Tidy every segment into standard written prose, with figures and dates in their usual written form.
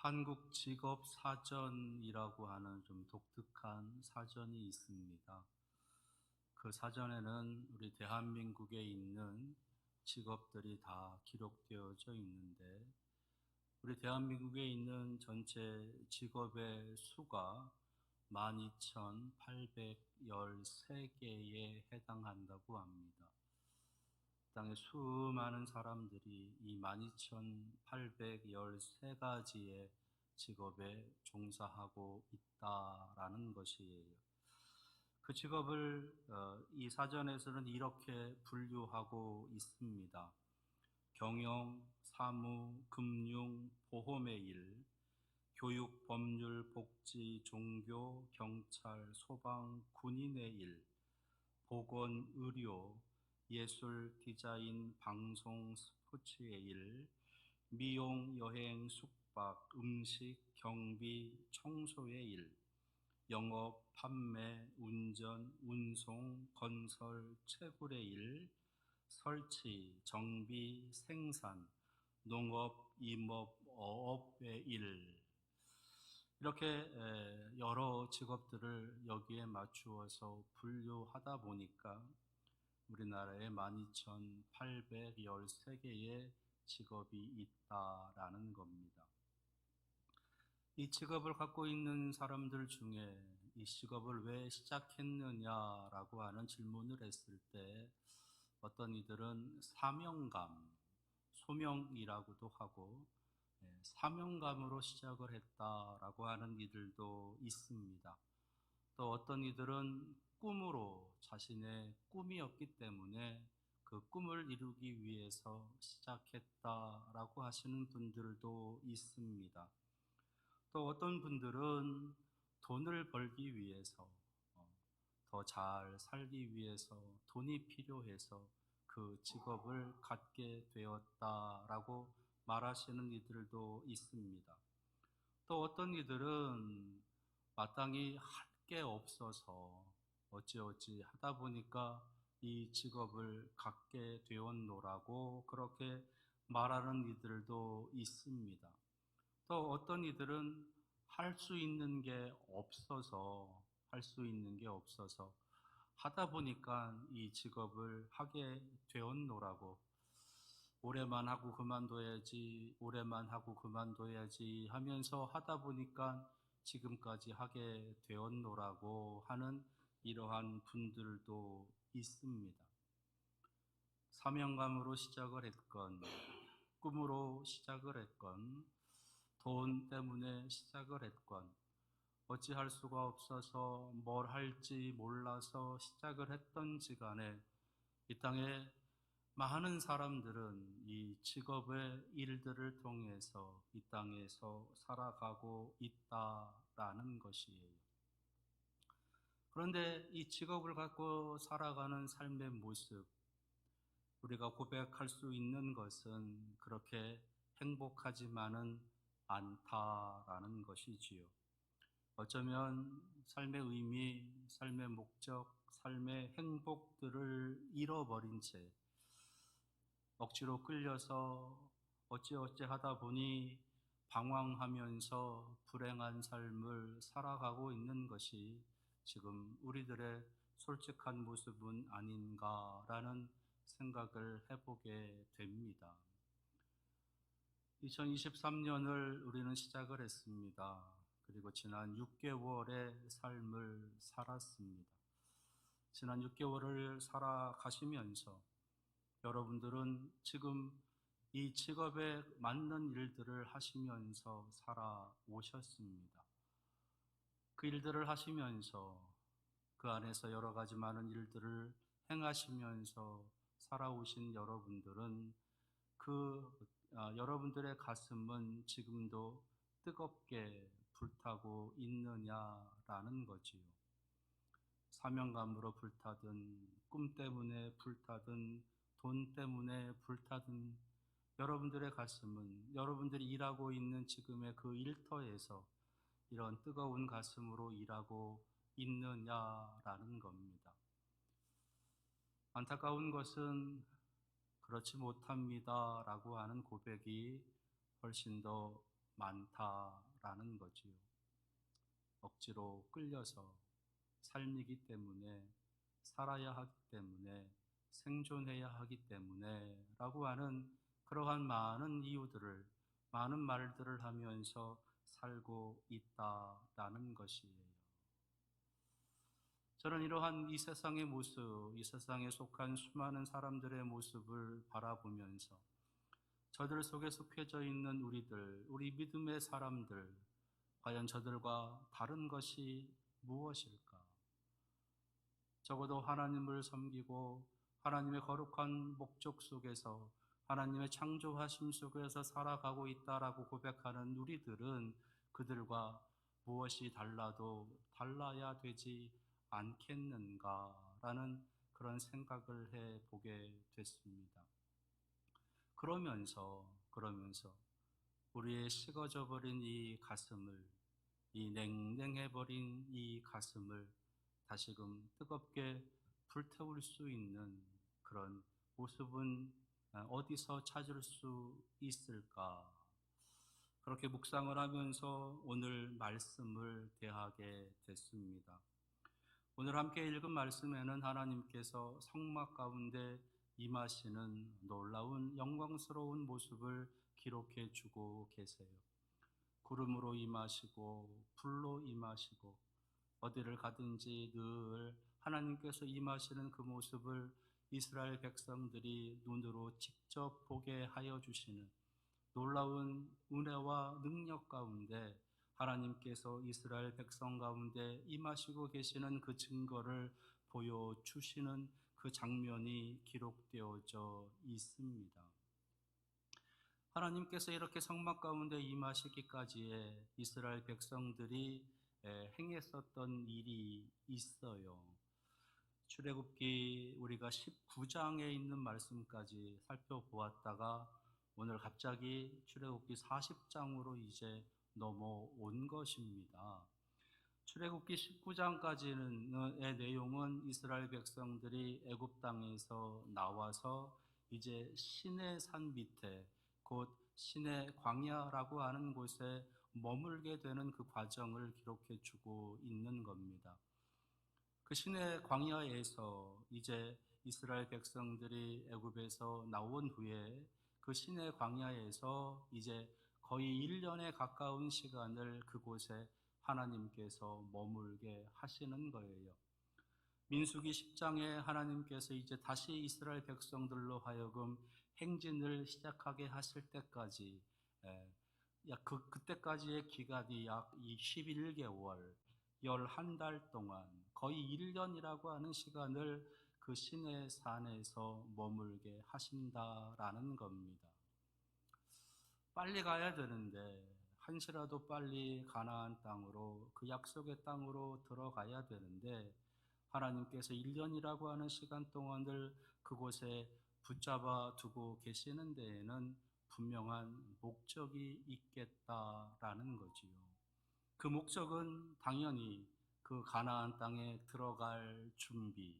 한국 직업 사전이라고 하는 좀 독특한 사전이 있습니다. 그 사전에는 우리 대한민국에 있는 직업들이 다 기록되어져 있는데, 우리 대한민국에 있는 전체 직업의 수가 12,813개에 해당한다고 합니다. 땅에 수많은 사람들이 이 12,813가지의 직업에 종사하고 있다라는 것이에요. 그 직업을 이 사전에서는 이렇게 분류하고 있습니다. 경영, 사무, 금융, 보험의 일, 교육, 법률, 복지, 종교, 경찰, 소방, 군인의 일, 보건, 의료, 예술, 디자인, 방송, 스포츠의 일, 미용, 여행, 숙박, 음식, 경비, 청소의 일, 영업, 판매, 운전, 운송, 건설, 채굴의 일, 설치, 정비, 생산, 농업, 임업, 어업의 일, 이렇게 여러 직업들을 여기에 맞추어서 분류하다 보니까 우리나라에 12,813개의 직업이 있다라는 겁니다. 이 직업을 갖고 있는 사람들 중에 이 직업을 왜 시작했느냐라고 하는 질문을 했을 때 어떤 이들은 사명감, 소명이라고도 하고 사명감으로 시작을 했다라고 하는 이들도 있습니다. 또 어떤 이들은 꿈으로, 자신의 꿈이었기 때문에 그 꿈을 이루기 위해서 시작했다라고 하시는 분들도 있습니다. 또 어떤 분들은 돈을 벌기 위해서, 더 잘 살기 위해서 돈이 필요해서 그 직업을 갖게 되었다라고 말하시는 이들도 있습니다. 또 어떤 이들은 마땅히 할 게 없어서 어찌어찌 하다 보니까 이 직업을 갖게 되었노라고 그렇게 말하는 이들도 있습니다. 또 어떤 이들은 할 수 있는 게 없어서 하다 보니까 이 직업을 하게 되었노라고, 오래만 하고 그만둬야지 하면서 하다 보니까 지금까지 하게 되었노라고 하는 이러한 분들도 있습니다. 사명감으로 시작을 했건, 꿈으로 시작을 했건, 돈 때문에 시작을 했건, 어찌할 수가 없어서 뭘 할지 몰라서 시작을 했던지 간에 이 땅에 많은 사람들은 이 직업의 일들을 통해서 이 땅에서 살아가고 있다라는 것이에요. 그런데 이 직업을 갖고 살아가는 삶의 모습, 우리가 고백할 수 있는 것은 그렇게 행복하지만은 않다라는 것이지요. 어쩌면 삶의 의미, 삶의 목적, 삶의 행복들을 잃어버린 채 억지로 끌려서 어찌어찌 하다 보니 방황하면서 불행한 삶을 살아가고 있는 것이 지금 우리들의 솔직한 모습은 아닌가라는 생각을 해보게 됩니다. 2023년을 우리는 시작을 했습니다. 그리고 지난 6개월의 삶을 살았습니다. 지난 6개월을 살아가시면서 여러분들은 지금 이 직업에 맞는 일들을 하시면서 살아오셨습니다. 그 일들을 하시면서 그 안에서 여러 가지 많은 일들을 행하시면서 살아오신 여러분들은 여러분들의 가슴은 지금도 뜨겁게 불타고 있느냐라는 거지요. 사명감으로 불타든, 꿈 때문에 불타든, 돈 때문에 불타든, 여러분들의 가슴은 여러분들이 일하고 있는 지금의 그 일터에서 이런 뜨거운 가슴으로 일하고 있느냐라는 겁니다. 안타까운 것은 그렇지 못합니다라고 하는 고백이 훨씬 더 많다라는 거지요. 억지로 끌려서 삶이기 때문에, 살아야 하기 때문에, 생존해야 하기 때문에 라고 하는 그러한 많은 이유들을, 많은 말들을 하면서 살고 있다라는 것이에요. 저는 이러한 이 세상의 모습, 이 세상에 속한 수많은 사람들의 모습을 바라보면서 저들 속에 속해져 있는 우리들, 우리 믿음의 사람들, 과연 저들과 다른 것이 무엇일까? 적어도 하나님을 섬기고 하나님의 거룩한 목적 속에서, 하나님의 창조하심 속에서 살아가고 있다라고 고백하는 우리들은 그들과 무엇이 달라도 달라야 되지 않겠는가라는 그런 생각을 해 보게 됐습니다. 그러면서 우리의 식어져 버린 이 가슴을, 이 냉랭해 버린 이 가슴을 다시금 뜨겁게 불태울 수 있는 그런 모습은 어디서 찾을 수 있을까? 그렇게 묵상을 하면서 오늘 말씀을 대하게 됐습니다. 오늘 함께 읽은 말씀에는 하나님께서 성막 가운데 임하시는 놀라운 영광스러운 모습을 기록해 주고 계세요. 구름으로 임하시고 불로 임하시고 어디를 가든지 늘 하나님께서 임하시는 그 모습을 이스라엘 백성들이 눈으로 직접 보게 하여 주시는 놀라운 은혜와 능력 가운데 하나님께서 이스라엘 백성 가운데 임하시고 계시는 그 증거를 보여주시는 그 장면이 기록되어져 있습니다. 하나님께서 이렇게 성막 가운데 임하시기까지에 이스라엘 백성들이 행했었던 일이 있어요. 출애굽기 우리가 19장에 있는 말씀까지 살펴보았다가 오늘 갑자기 출애굽기 40장으로 이제 넘어온 것입니다. 출애굽기 19장까지의 내용은 이스라엘 백성들이 애굽 땅에서 나와서 이제 시내 산 밑에, 곧 시내 광야라고 하는 곳에 머물게 되는 그 과정을 기록해 주고 있는 겁니다. 그 시내 광야에서 이제 이스라엘 백성들이 애굽에서 나온 후에 그 시내 광야에서 이제 거의 1년에 가까운 시간을 그곳에 하나님께서 머물게 하시는 거예요. 민수기 10장에 하나님께서 이제 다시 이스라엘 백성들로 하여금 행진을 시작하게 하실 때까지, 그때까지의 기간이 약 21개월, 11달 동안 거의 1년이라고 하는 시간을 그 시내 산에서 머물게 하신다라는 겁니다. 빨리 가야 되는데, 한시라도 빨리 가나안 땅으로, 그 약속의 땅으로 들어가야 되는데 하나님께서 1년이라고 하는 시간 동안을 그곳에 붙잡아 두고 계시는 데에는 분명한 목적이 있겠다라는 거지요. 그 목적은 당연히 그 가나안 땅에 들어갈 준비,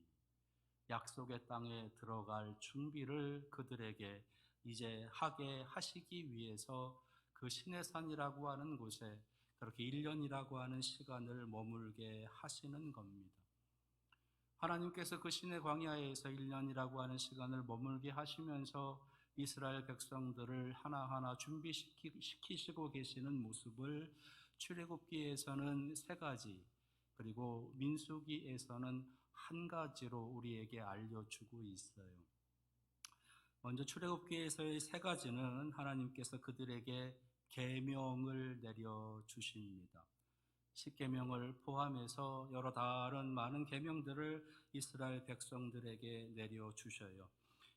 약속의 땅에 들어갈 준비를 그들에게 이제 하게 하시기 위해서 그 시내산이라고 하는 곳에 그렇게 1년이라고 하는 시간을 머물게 하시는 겁니다. 하나님께서 그 시내 광야에서 1년이라고 하는 시간을 머물게 하시면서 이스라엘 백성들을 하나하나 준비시키시고 계시는 모습을 출애굽기에서는 3가지, 그리고 민수기에서는 1가지로 우리에게 알려주고 있어요. 먼저 출애굽기에서의 3가지는 하나님께서 그들에게 계명을 내려주십니다. 10계명을 포함해서 여러 다른 많은 계명들을 이스라엘 백성들에게 내려주셔요.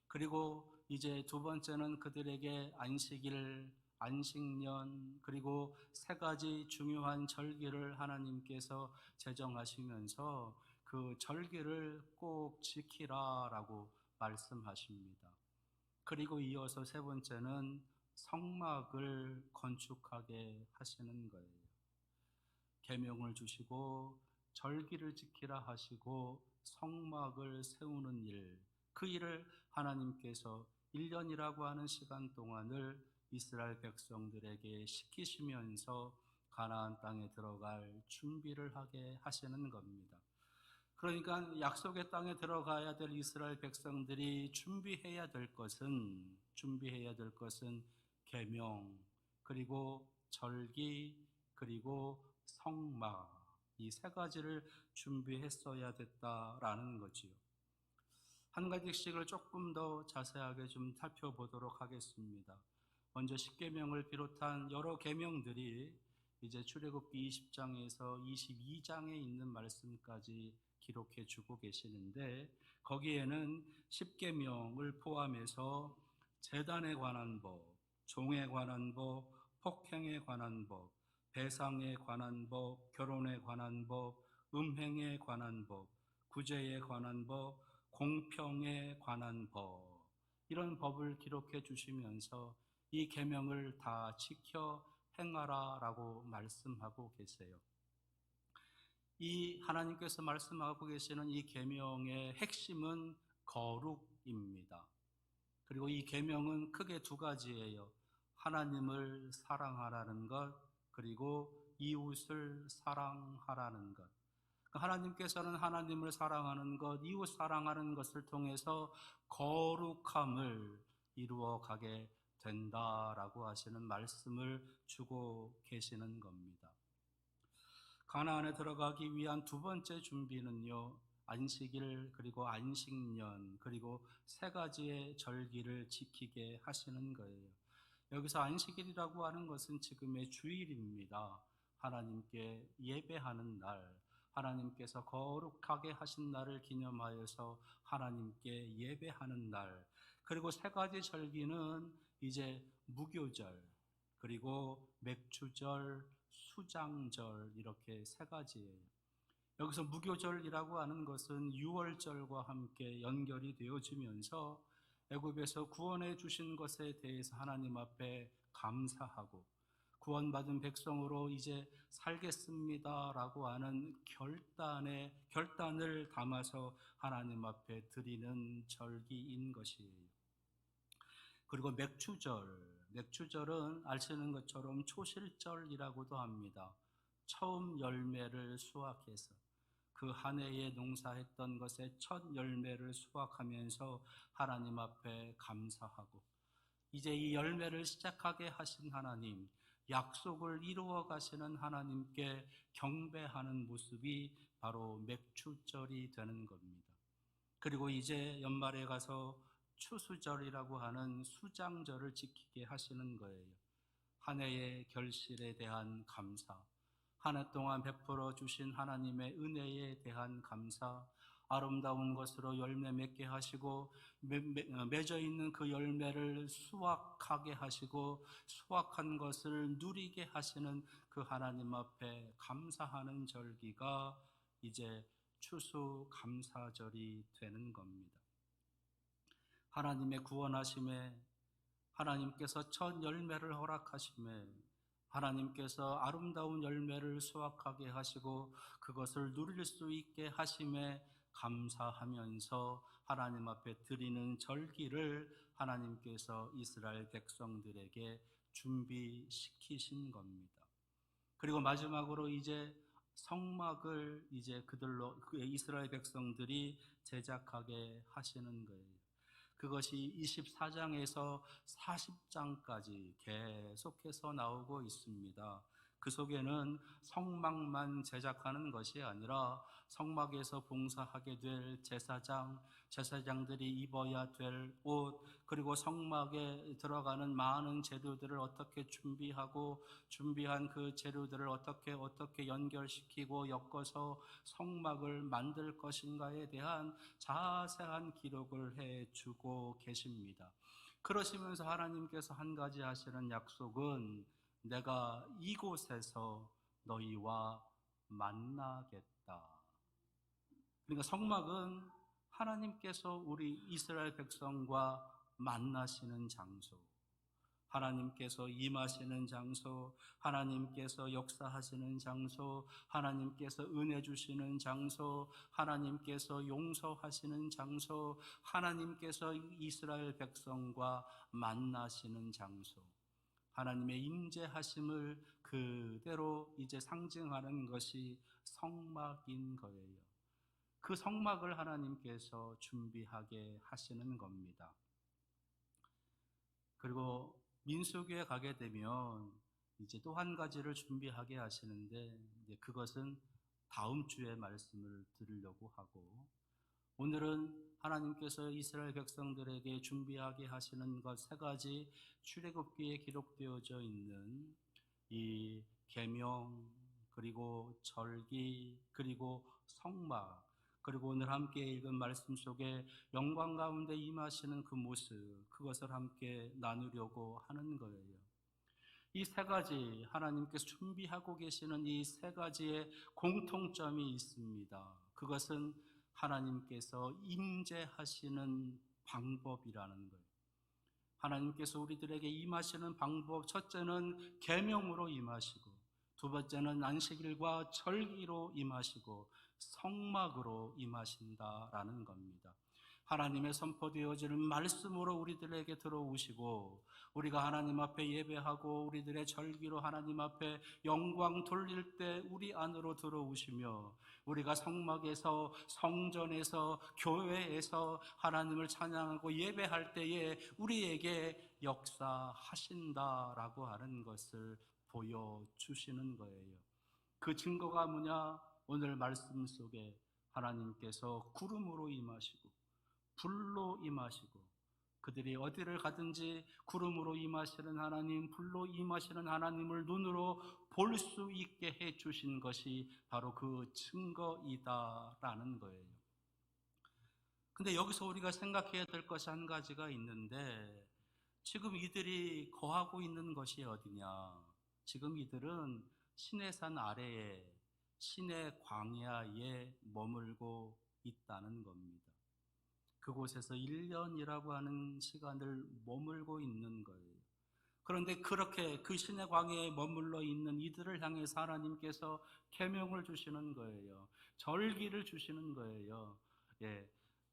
그리고 이제 2번째는 그들에게 안식일, 안식년, 그리고 3가지 중요한 절기를 하나님께서 제정하시면서 그 절기를 꼭 지키라라고 말씀하십니다. 그리고 이어서 3번째는 성막을 건축하게 하시는 거예요. 계명을 주시고 절기를 지키라 하시고 성막을 세우는 일, 그 일을 하나님께서 1년이라고 하는 시간 동안을 이스라엘 백성들에게 시키시면서 가나안 땅에 들어갈 준비를 하게 하시는 겁니다. 그러니까 약속의 땅에 들어가야 될 이스라엘 백성들이 준비해야 될 것은 계명, 그리고 절기, 그리고 성막, 이 세 가지를 준비했어야 됐다라는 거지요. 한 가지씩을 조금 더 자세하게 좀 살펴보도록 하겠습니다. 먼저 십계명을 비롯한 여러 계명들이 이제 출애굽기 20장에서 22장에 있는 말씀까지 기록해 주고 계시는데, 거기에는 십계명을 포함해서 제단에 관한 법, 종에 관한 법, 폭행에 관한 법, 배상에 관한 법, 결혼에 관한 법, 음행에 관한 법, 구제에 관한 법, 공평에 관한 법, 이런 법을 기록해 주시면서 이 계명을 다 지켜 행하라라고 말씀하고 계세요. 이 하나님께서 말씀하고 계시는 이 계명의 핵심은 거룩입니다. 그리고 이 계명은 크게 두 가지예요. 하나님을 사랑하라는 것, 그리고 이웃을 사랑하라는 것. 하나님께서는 하나님을 사랑하는 것, 이웃 사랑하는 것을 통해서 거룩함을 이루어 가게 된다라고 하시는 말씀을 주고 계시는 겁니다. 가나안에 들어가기 위한 두 번째 준비는요, 안식일, 그리고 안식년, 그리고 세 가지의 절기를 지키게 하시는 거예요. 여기서 안식일이라고 하는 것은 지금의 주일입니다. 하나님께 예배하는 날, 하나님께서 거룩하게 하신 날을 기념하여서 하나님께 예배하는 날, 그리고 세 가지 절기는 이제 무교절, 그리고 맥주절, 수장절, 이렇게 세 가지예요. 여기서 무교절이라고 하는 것은 유월절과 함께 연결이 되어지면서 애굽에서 구원해 주신 것에 대해서 하나님 앞에 감사하고 구원받은 백성으로 이제 살겠습니다라고 하는 결단을 담아서 하나님 앞에 드리는 절기인 것이에요. 그리고 맥주절은 아시는 것처럼 초실절이라고도 합니다. 처음 열매를 수확해서 그 한 해에 농사했던 것의 첫 열매를 수확하면서 하나님 앞에 감사하고, 이제 이 열매를 시작하게 하신 하나님, 약속을 이루어 가시는 하나님께 경배하는 모습이 바로 맥주절이 되는 겁니다. 그리고 이제 연말에 가서 추수절이라고 하는 수장절을 지키게 하시는 거예요. 한 해의 결실에 대한 감사, 한 해 동안 베풀어 주신 하나님의 은혜에 대한 감사, 아름다운 것으로 열매 맺게 하시고 맺어 있는 그 열매를 수확하게 하시고 수확한 것을 누리게 하시는 그 하나님 앞에 감사하는 절기가 이제 추수감사절이 되는 겁니다. 하나님의 구원하심에, 하나님께서 첫 열매를 허락하심에, 하나님께서 아름다운 열매를 수확하게 하시고 그것을 누릴 수 있게 하심에 감사하면서 하나님 앞에 드리는 절기를 하나님께서 이스라엘 백성들에게 준비시키신 겁니다. 그리고 마지막으로 이제 성막을 이제 이스라엘 백성들이 제작하게 하시는 거예요. 그것이 24장에서 40장까지 계속해서 나오고 있습니다. 그 속에는 성막만 제작하는 것이 아니라 성막에서 봉사하게 될 제사장들이 입어야 될 옷, 그리고 성막에 들어가는 많은 재료들을 어떻게 준비한 그 재료들을 어떻게 연결시키고 엮어서 성막을 만들 것인가에 대한 자세한 기록을 해주고 계십니다. 그러시면서 하나님께서 한 가지 하시는 약속은 내가 이곳에서 너희와 만나겠다. 그러니까 성막은 하나님께서 우리 이스라엘 백성과 만나시는 장소, 하나님께서 임하시는 장소, 하나님께서 역사하시는 장소, 하나님께서 은혜 주시는 장소, 하나님께서 용서하시는 장소, 하나님께서 이스라엘 백성과 만나시는 장소. 하나님의 임재하심을 그대로 이제 상징하는 것이 성막인 거예요. 그 성막을 하나님께서 준비하게 하시는 겁니다. 그리고 민수기에 가게 되면 이제 또 한 가지를 준비하게 하시는데, 이제 그것은 다음 주에 말씀을 드리려고 하고, 오늘은 하나님께서 이스라엘 백성들에게 준비하게 하시는 것 세 가지, 출애굽기에 기록되어져 있는 이 계명, 그리고 절기, 그리고 성막, 그리고 오늘 함께 읽은 말씀 속에 영광 가운데 임하시는 그 모습, 그것을 함께 나누려고 하는 거예요. 이 세 가지, 하나님께서 준비하고 계시는 이 세 가지의 공통점이 있습니다. 그것은 하나님께서 임재하시는 방법이라는 거예요. 하나님께서 우리들에게 임하시는 방법, 첫째는 계명으로 임하시고, 두 번째는 안식일과 절기로 임하시고, 성막으로 임하신다라는 겁니다. 하나님의 선포되어지는 말씀으로 우리들에게 들어오시고, 우리가 하나님 앞에 예배하고 우리들의 절기로 하나님 앞에 영광 돌릴 때 우리 안으로 들어오시며, 우리가 성막에서, 성전에서, 교회에서 하나님을 찬양하고 예배할 때에 우리에게 역사하신다라고 하는 것을 보여주시는 거예요. 그 증거가 뭐냐? 오늘 말씀 속에 하나님께서 구름으로 임하시고 불로 임하시고, 그들이 어디를 가든지 구름으로 임하시는 하나님, 불로 임하시는 하나님을 눈으로 볼 수 있게 해주신 것이 바로 그 증거이다라는 거예요. 근데 여기서 우리가 생각해야 될 것이 한 가지가 있는데, 지금 이들이 거하고 있는 것이 어디냐? 지금 이들은 시내산 아래에, 시내 광야에 머물고 있다는 겁니다. 그곳에서 1년이라고 하는 시간을 머물고 있는 거예요. 그런데 그렇게 그 시내 광야에 머물러 있는 이들을 향해서 하나님께서 계명을 주시는 거예요. 절기를 주시는 거예요.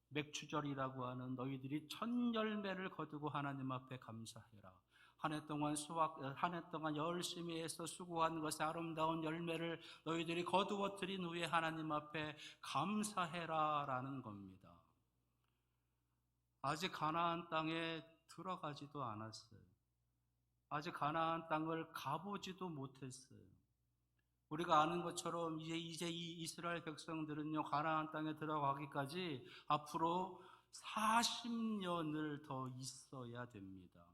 맥추절이라고 하는, 너희들이 첫 열매를 거두고 하나님 앞에 감사해라. 한 해 동안 한 해 동안 열심히 해서 수고한 것의 아름다운 열매를 너희들이 거두어 들인 후에 하나님 앞에 감사해라 라는 겁니다. 아직 가나안 땅에 들어가지도 않았어요. 아직 가나안 땅을 가보지도 못했어요. 우리가 아는 것처럼 이제 이 이스라엘 백성들은요, 가나안 땅에 들어가기까지 앞으로 40년을 더 있어야 됩니다.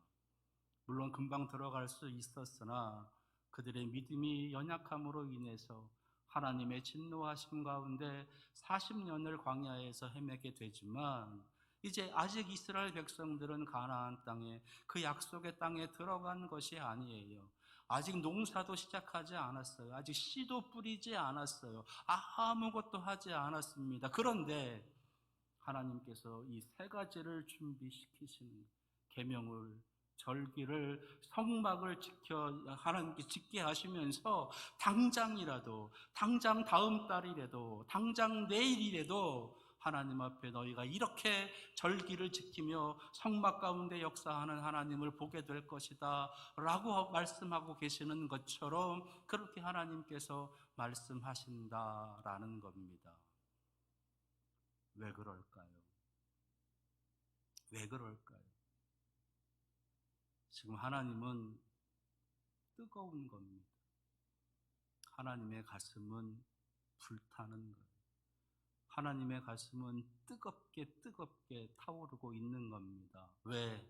물론 금방 들어갈 수 있었으나 그들의 믿음이 연약함으로 인해서 하나님의 진노하심 가운데 40년을 광야에서 헤매게 되지만, 이제 아직 이스라엘 백성들은 가나안 땅에, 그 약속의 땅에 들어간 것이 아니에요. 아직 농사도 시작하지 않았어요. 아직 씨도 뿌리지 않았어요. 아무것도 하지 않았습니다. 그런데 하나님께서 이 세 가지를 준비시키시는, 계명을, 절기를, 성막을 하나님께 짓게 하시면서 당장이라도, 당장 다음 달이라도, 당장 내일이라도 하나님 앞에 너희가 이렇게 절기를 지키며 성막 가운데 역사하는 하나님을 보게 될 것이다 라고 말씀하고 계시는 것처럼 그렇게 하나님께서 말씀하신다라는 겁니다. 왜 그럴까요? 왜 그럴까요? 지금 하나님은 뜨거운 겁니다. 하나님의 가슴은 불타는 거예요. 하나님의 가슴은 뜨겁게 타오르고 있는 겁니다. 왜?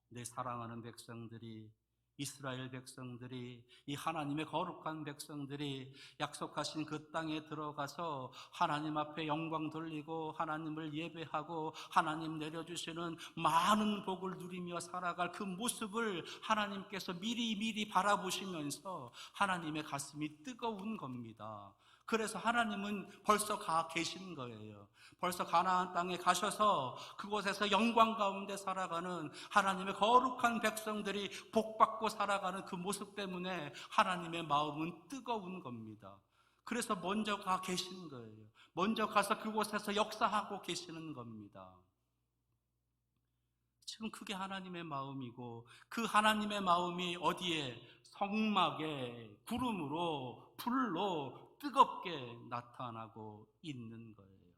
내 사랑하는 백성들이, 이스라엘 백성들이, 이 하나님의 거룩한 백성들이 약속하신 그 땅에 들어가서 하나님 앞에 영광 돌리고 하나님을 예배하고 하나님 내려주시는 많은 복을 누리며 살아갈 그 모습을 하나님께서 미리 바라보시면서 하나님의 가슴이 뜨거운 겁니다. 그래서 하나님은 벌써 가 계신 거예요. 벌써 가나안 땅에 가셔서 그곳에서 영광 가운데 살아가는 하나님의 거룩한 백성들이 복받고 살아가는 그 모습 때문에 하나님의 마음은 뜨거운 겁니다. 그래서 먼저 가 계신 거예요. 먼저 가서 그곳에서 역사하고 계시는 겁니다. 지금 그게 하나님의 마음이고, 그 하나님의 마음이 어디에? 성막에 구름으로 불로 뜨겁게 나타나고 있는 거예요.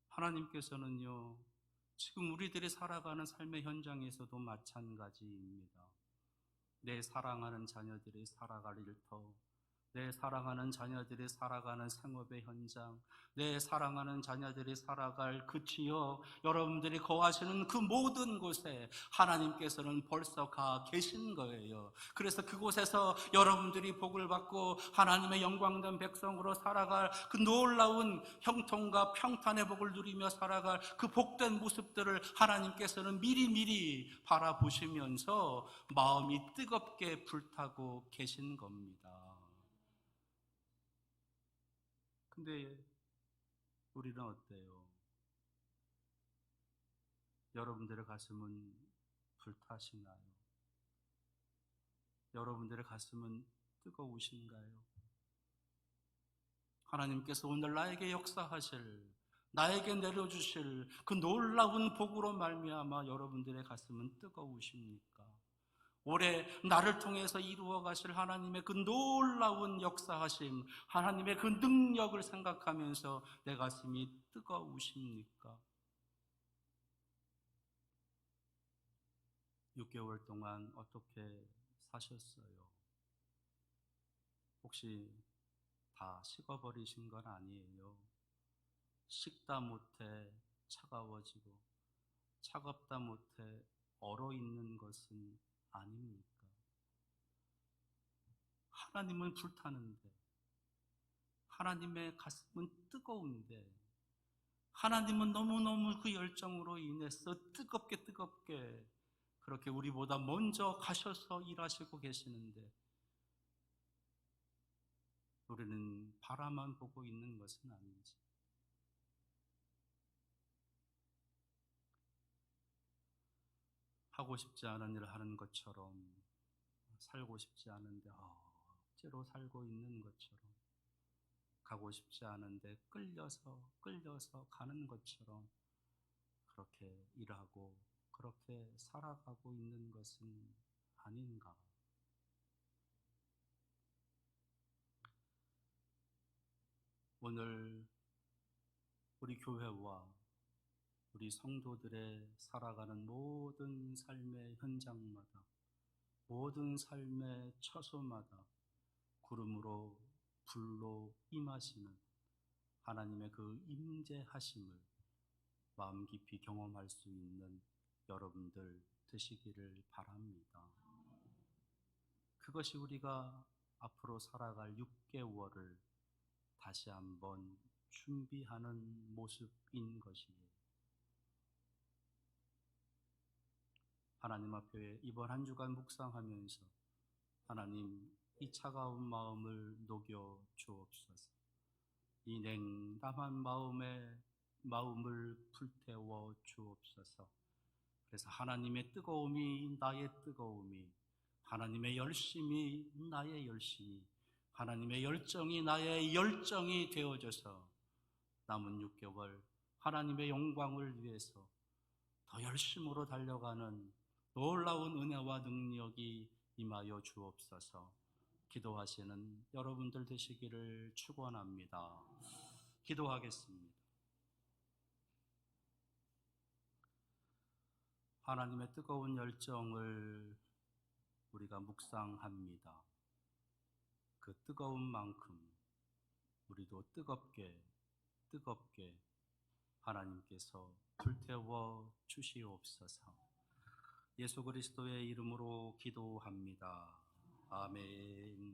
하나님께서는요, 지금 우리들이 살아가는 삶의 현장에서도 마찬가지입니다. 내 사랑하는 자녀들이 살아갈 일터, 내 사랑하는 자녀들이 살아가는 생업의 현장, 내 사랑하는 자녀들이 살아갈 그 지역, 여러분들이 거하시는 그 모든 곳에 하나님께서는 벌써 가 계신 거예요. 그래서 그곳에서 여러분들이 복을 받고 하나님의 영광된 백성으로 살아갈 그 놀라운 형통과 평탄의 복을 누리며 살아갈 그 복된 모습들을 하나님께서는 미리미리 바라보시면서 마음이 뜨겁게 불타고 계신 겁니다. 근데 우리는 어때요? 여러분들의 가슴은 불타시나요? 여러분들의 가슴은 뜨거우신가요? 하나님께서 오늘 나에게 역사하실, 나에게 내려주실 그 놀라운 복으로 말미암아 여러분들의 가슴은 뜨거우십니까? 올해 나를 통해서 이루어 가실 하나님의 그 놀라운 역사하심, 하나님의 그 능력을 생각하면서 내 가슴이 뜨거우십니까? 6개월 동안 어떻게 사셨어요? 혹시 다 식어버리신 건 아니에요? 식다 못해 차가워지고 차갑다 못해 얼어있는 것은 아닙니까? 하나님은 불타는데, 하나님의 가슴은 뜨거운데, 하나님은 너무너무 그 열정으로 인해서 뜨겁게 그렇게 우리보다 먼저 가셔서 일하시고 계시는데 우리는 바라만 보고 있는 것은 아닌지. 하고 싶지 않은 일을 하는 것처럼, 살고 싶지 않은데 억지로 살고 있는 것처럼, 가고 싶지 않은데 끌려서 가는 것처럼 그렇게 일하고 그렇게 살아가고 있는 것은 아닌가. 오늘 우리 교회와 우리 성도들의 살아가는 모든 삶의 현장마다, 모든 삶의 처소마다 구름으로 불로 임하시는 하나님의 그 임재하심을 마음 깊이 경험할 수 있는 여러분들 되시기를 바랍니다. 그것이 우리가 앞으로 살아갈 6개월을 다시 한번 준비하는 모습인 것이에요. 하나님 앞에 이번 한 주간 묵상하면서 하나님, 이 차가운 마음을 녹여 주옵소서. 이 냉담한 마음을 불태워 주옵소서. 그래서 하나님의 뜨거움이 나의 뜨거움이, 하나님의 열심이 나의 열심이, 하나님의 열정이 나의 열정이 되어져서 남은 6개월 하나님의 영광을 위해서 더 열심으로 달려가는 놀라운 은혜와 능력이 임하여 주옵소서. 기도하시는 여러분들 되시기를 축원합니다. 기도하겠습니다. 하나님의 뜨거운 열정을 우리가 묵상합니다. 그 뜨거운 만큼 우리도 뜨겁게 하나님께서 불태워 주시옵소서. 예수 그리스도의 이름으로 기도합니다. 아멘.